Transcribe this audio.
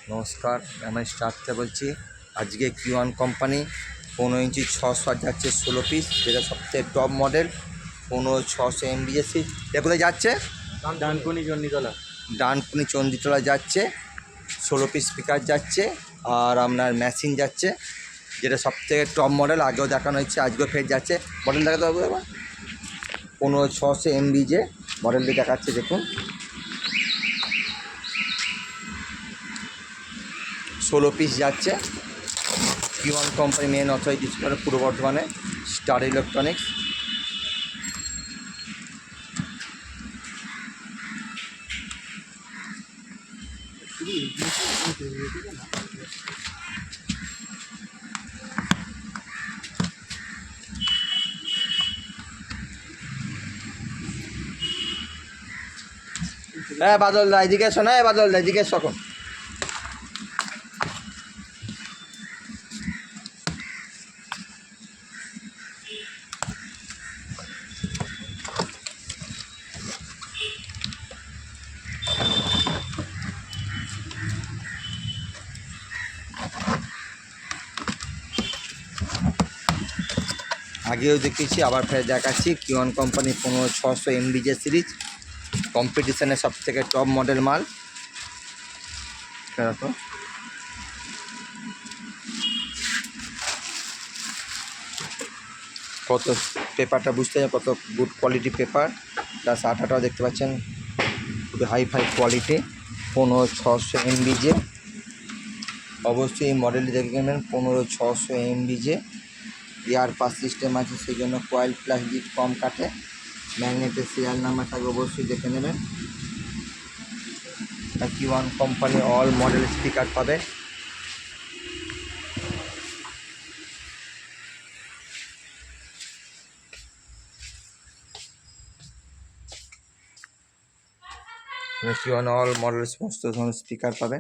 নমস্কার, আমি স্টার্টতে বলছি। আজকে কিওয়ান কোম্পানি 15 ইঞ্চি 600 যাচ্ছে 16 পিস, যেটা সবথেকে টপ মডেল। 15 600 এমবিএসি। এটা কোথায় যাচ্ছে? ডানকুনি চণ্ডীতলা যাচ্ছে। 16 পিস স্পিকার যাচ্ছে, আর আপনার মেশিন যাচ্ছে, যেটা সবথেকে টপ মডেল। আগেও দেখানো হচ্ছে, আজকেও ফের যাচ্ছে। মডেল দেখাতে হবে এবার। 15600 এমবি যে মডেলটি দেখাচ্ছে, দেখুন। 16 পিস যাচ্ছে। কিওয়ান কোম্পানি মেন অথরাইজ ডিস্ট্রিবিউটর পূর্ব বর্ধমানে, স্টার ইলেকট্রনিক্স। হ্যাঁ বাদল দা, এদিকে এসো। না বাদল দা, এদিকে এসো। এখন আগেও দেখিয়েছি, আবার ফের দেখাচ্ছি। কিওয়ান কোম্পানি 15600 এমবি যে সিরিজ, কম্পিটিশনের সব থেকে টপ মডেল মাল। দেখো, কত পেপারটা বুঝতে হবে, কত গুড কোয়ালিটি পেপার। প্লাস আঠাটাও দেখতে পাচ্ছেন, খুবই হাই ফাই কোয়ালিটি। 15600 এমবি যে, অবশ্যই এই মডেলটি দেখে নেবেন। 15600 এমবি যে এয়ার পাস সিস্টেম আছে, সেই জন্য কয়েল প্লাস লিড কম কাটে। ম্যাগনেটের সিরিয়াল নাম্বার থাকবে, অবশ্যই দেখে নেবেন। কিওয়ান কোম্পানি অল মডেল স্পিকার পাবে। কিওয়ান অল মডেল সমস্ত ধরনের স্পিকার পাবে।